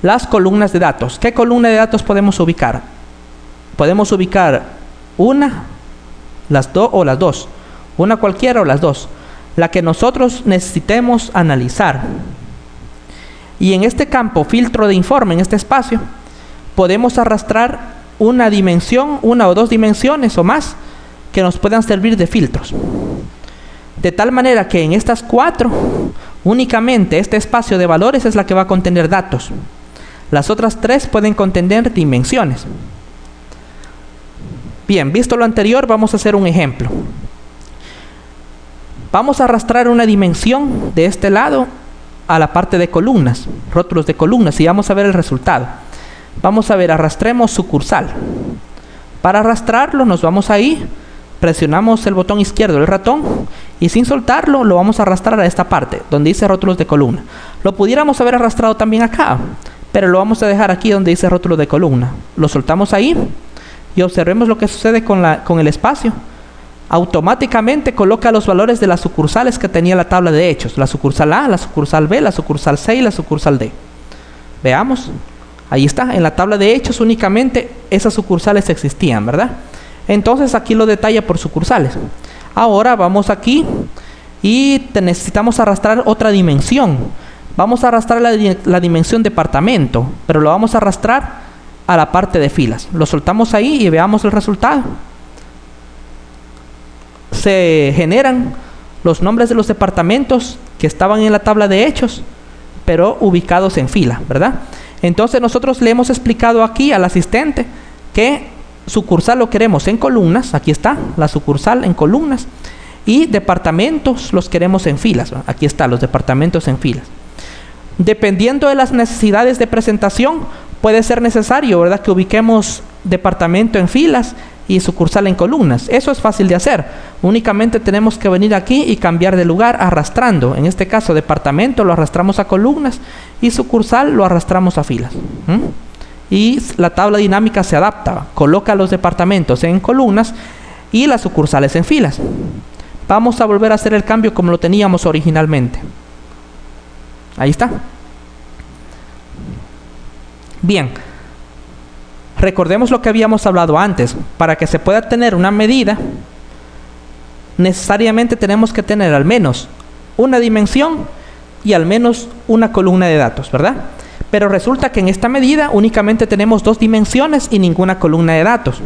las columnas de datos. ¿Qué columna de datos podemos ubicar? Podemos ubicar una, las dos o las dos. Una cualquiera o las dos. La que nosotros necesitemos analizar. Y en este campo, filtro de informe, en este espacio, podemos arrastrar una dimensión, una o dos dimensiones o más, que nos puedan servir de filtros. De tal manera que en estas 4, únicamente este espacio de valores es la que va a contener datos. Las otras 3 pueden contener dimensiones. Bien, visto lo anterior, vamos a hacer un ejemplo. Vamos a arrastrar una dimensión de este lado a la parte de columnas, rótulos de columnas, y vamos a ver el resultado. Vamos a ver, arrastremos sucursal. Para arrastrarlo nos vamos ahí, presionamos el botón izquierdo del ratón y sin soltarlo lo vamos a arrastrar a esta parte donde dice rótulos de columna. Lo pudiéramos haber arrastrado también acá, pero lo vamos a dejar aquí donde dice rótulos de columna. Lo soltamos ahí y observemos lo que sucede con el espacio. Automáticamente coloca los valores de las sucursales que tenía la tabla de hechos. La sucursal A, la sucursal B, la sucursal C y la sucursal D. Veamos. Ahí está. En la tabla de hechos únicamente esas sucursales existían, ¿verdad? Entonces aquí lo detalla por sucursales. Ahora vamos aquí y necesitamos arrastrar otra dimensión. Vamos a arrastrar la dimensión departamento, pero lo vamos a arrastrar a la parte de filas. Lo soltamos ahí y veamos el resultado. Se generan los nombres de los departamentos que estaban en la tabla de hechos, pero ubicados en fila, ¿verdad? Entonces nosotros le hemos explicado aquí al asistente que sucursal lo queremos en columnas, aquí está la sucursal en columnas, y departamentos los queremos en filas, ¿no? Aquí están los departamentos en filas. Dependiendo de las necesidades de presentación, puede ser necesario, ¿verdad?, que ubiquemos departamento en filas y sucursal en columnas. Eso es fácil de hacer. Únicamente tenemos que venir aquí y cambiar de lugar arrastrando. En este caso, departamento lo arrastramos a columnas y sucursal lo arrastramos a filas. Y la tabla dinámica se adapta. Coloca los departamentos en columnas y las sucursales en filas. Vamos a volver a hacer el cambio como lo teníamos originalmente. Ahí está. Bien. Recordemos lo que habíamos hablado antes. Para que se pueda tener una medida, necesariamente tenemos que tener al menos una dimensión y al menos una columna de datos, ¿verdad? Pero resulta que en esta medida únicamente tenemos 2 dimensiones y ninguna columna de datos.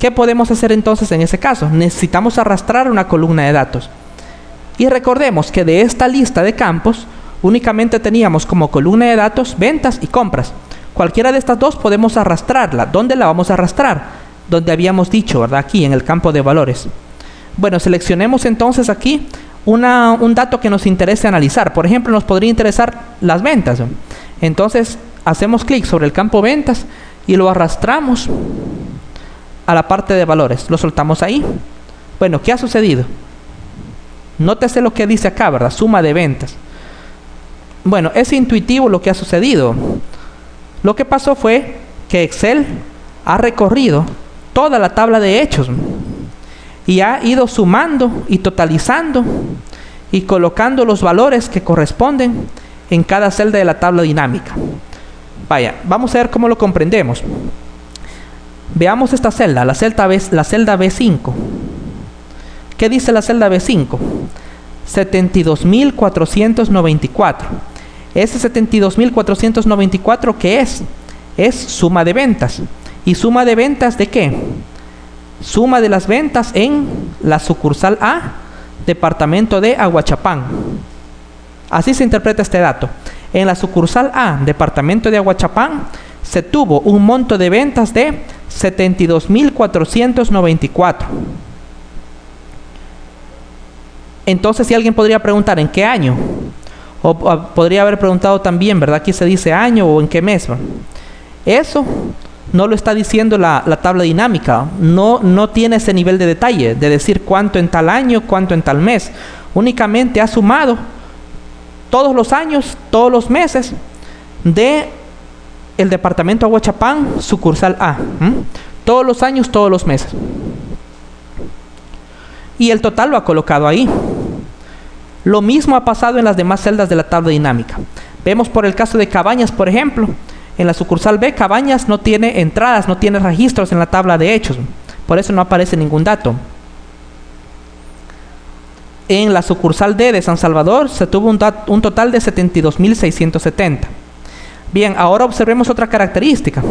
¿Qué podemos hacer entonces en ese caso? Necesitamos arrastrar una columna de datos. Y recordemos que de esta lista de campos únicamente teníamos como columna de datos ventas y compras. Cualquiera de estas 2 podemos arrastrarla. ¿Dónde la vamos a arrastrar? Donde habíamos dicho, ¿verdad? Aquí en el campo de valores. Bueno, seleccionemos entonces aquí un dato que nos interese analizar. Por ejemplo, nos podría interesar las ventas. Entonces, hacemos clic sobre el campo ventas y lo arrastramos a la parte de valores. Lo soltamos ahí. Bueno, ¿qué ha sucedido? Nótese lo que dice acá, ¿verdad? Suma de ventas. Bueno, es intuitivo lo que ha sucedido. Lo que pasó fue que Excel ha recorrido toda la tabla de hechos y ha ido sumando y totalizando y colocando los valores que corresponden en cada celda de la tabla dinámica. Vaya, vamos a ver cómo lo comprendemos. Veamos esta celda, la celda B5. ¿Qué dice la celda B5? 72.494. Ese 72.494, ¿qué es? Es suma de ventas. ¿Y suma de ventas de qué? Suma de las ventas en la sucursal A, departamento de Aguachapán. Así se interpreta este dato. En la sucursal A, departamento de Aguachapán, se tuvo un monto de ventas de 72.494. Entonces, si alguien podría preguntar, ¿en qué año? O podría haber preguntado también, ¿verdad? Aquí se dice año o en qué mes. Eso no lo está diciendo la tabla dinámica. No tiene ese nivel de detalle de decir cuánto en tal año, cuánto en tal mes. Únicamente ha sumado todos los años, todos los meses de el departamento Aguachapán, sucursal A. Todos los años, todos los meses. Y el total lo ha colocado ahí. Lo mismo ha pasado en las demás celdas de la tabla dinámica. Vemos por el caso de Cabañas, por ejemplo. En la sucursal B, Cabañas no tiene entradas, no tiene registros en la tabla de hechos. Por eso no aparece ningún dato. En la sucursal D de San Salvador se tuvo un total de 72.670. Bien, ahora observemos otra característica.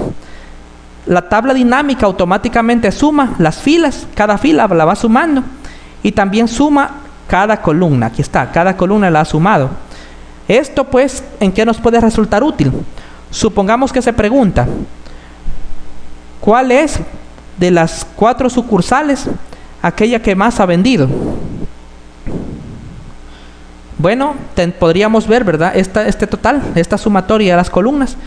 La tabla dinámica automáticamente suma las filas, cada fila la va sumando, y también suma cada columna. Aquí está, cada columna la ha sumado. Esto pues, ¿en qué nos puede resultar útil? Supongamos que se pregunta, ¿cuál es de las 4 sucursales aquella que más ha vendido? Bueno, podríamos ver, ¿verdad? Este total, esta sumatoria de las columnas,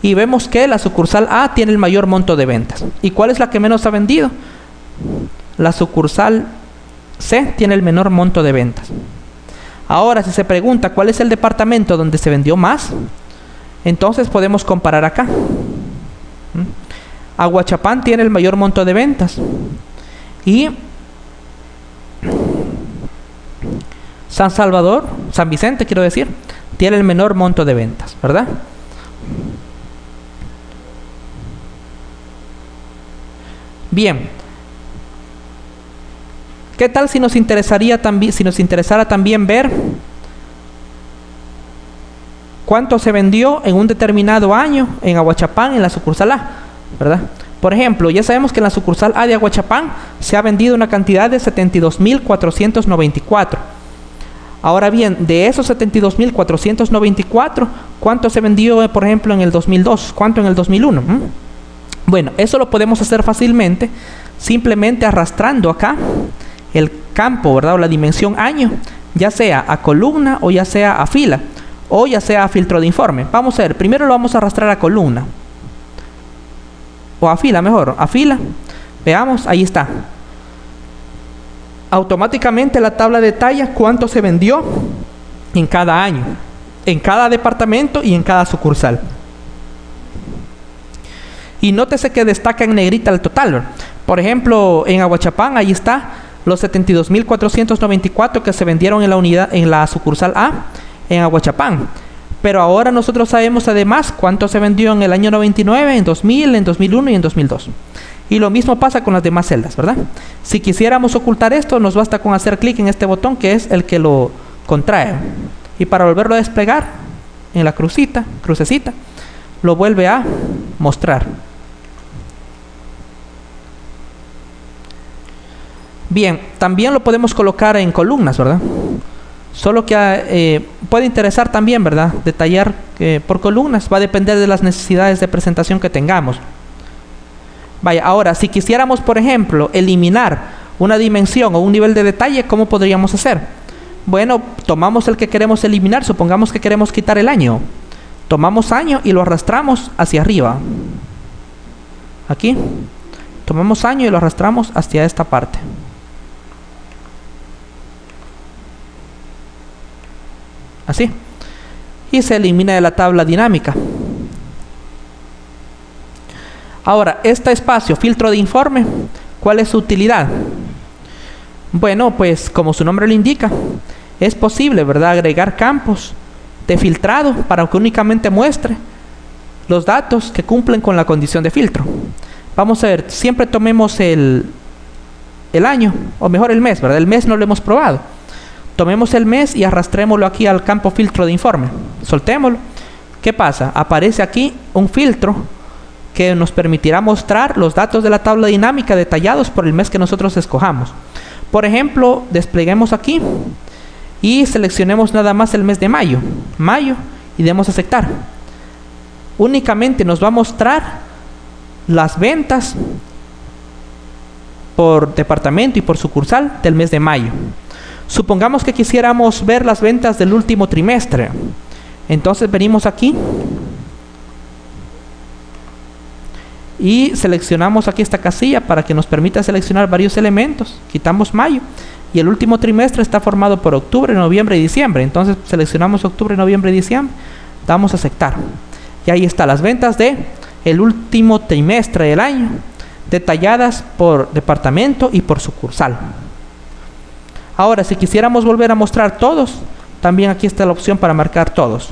y vemos que la sucursal A tiene el mayor monto de ventas. ¿Y cuál es la que menos ha vendido? La sucursal C tiene el menor monto de ventas. Ahora, si se pregunta cuál es el departamento donde se vendió más, entonces podemos comparar acá. Aguachapán tiene el mayor monto de ventas y San Salvador, San Vicente quiero decir, tiene el menor monto de ventas, ¿verdad? Bien. ¿Qué tal si nos interesaría también, si nos interesara también ver cuánto se vendió en un determinado año en Aguachapán, en la sucursal A, ¿verdad? Por ejemplo, ya sabemos que en la sucursal A de Aguachapán se ha vendido una cantidad de 72.494. Ahora bien, de esos 72.494, ¿cuánto se vendió, por ejemplo, en el 2002? ¿Cuánto en el 2001? Bueno, eso lo podemos hacer fácilmente, simplemente arrastrando acá el campo, ¿verdad? O la dimensión año, ya sea a columna o ya sea a fila, o ya sea a filtro de informe. Vamos a ver, primero lo vamos a arrastrar a columna. O a fila, mejor, a fila. Veamos, ahí está. Automáticamente la tabla detalla cuánto se vendió en cada año, en cada departamento y en cada sucursal. Y nótese que destaca en negrita el total. Por ejemplo, en Aguachapán, ahí está los 72.494 que se vendieron en la unidad, en la sucursal A, en Aguachapán. Pero ahora nosotros sabemos además cuánto se vendió en el año 99, en 2000, en 2001 y en 2002. Y lo mismo pasa con las demás celdas, ¿verdad? Si quisiéramos ocultar esto, nos basta con hacer clic en este botón que es el que lo contrae. Y para volverlo a desplegar, en la crucecita, lo vuelve a mostrar. Bien, también lo podemos colocar en columnas, ¿verdad? Solo que puede interesar también, ¿verdad? Detallar por columnas. Va a depender de las necesidades de presentación que tengamos. Vaya, ahora, si quisiéramos, por ejemplo, eliminar una dimensión o un nivel de detalle, ¿cómo podríamos hacer? Bueno, tomamos el que queremos eliminar. Supongamos que queremos quitar el año. Tomamos año y lo arrastramos hacia arriba. Aquí. Tomamos año y lo arrastramos hacia esta parte. Así. Y se elimina de la tabla dinámica. Ahora, este espacio, filtro de informe, ¿cuál es su utilidad? Bueno, pues como su nombre lo indica, es posible, ¿verdad?, agregar campos de filtrado para que únicamente muestre los datos que cumplen con la condición de filtro. Vamos a ver, siempre tomemos el año, o mejor el mes, ¿verdad? El mes no lo hemos probado. Tomemos el mes y arrastrémoslo aquí al campo filtro de informe. Soltémoslo. ¿Qué pasa? Aparece aquí un filtro que nos permitirá mostrar los datos de la tabla dinámica detallados por el mes que nosotros escojamos. Por ejemplo, despleguemos aquí y seleccionemos nada más el mes de mayo. Y demos a aceptar. Únicamente nos va a mostrar las ventas por departamento y por sucursal del mes de mayo. Supongamos que quisiéramos ver las ventas del último trimestre. Entonces venimos aquí y seleccionamos aquí esta casilla para que nos permita seleccionar varios elementos. Quitamos mayo y el último trimestre está formado por octubre, noviembre y diciembre. Entonces seleccionamos octubre, noviembre y diciembre. Damos a aceptar. Y ahí está las ventas de el último trimestre del año, detalladas por departamento y por sucursal. Ahora, si quisiéramos volver a mostrar todos, también aquí está la opción para marcar todos.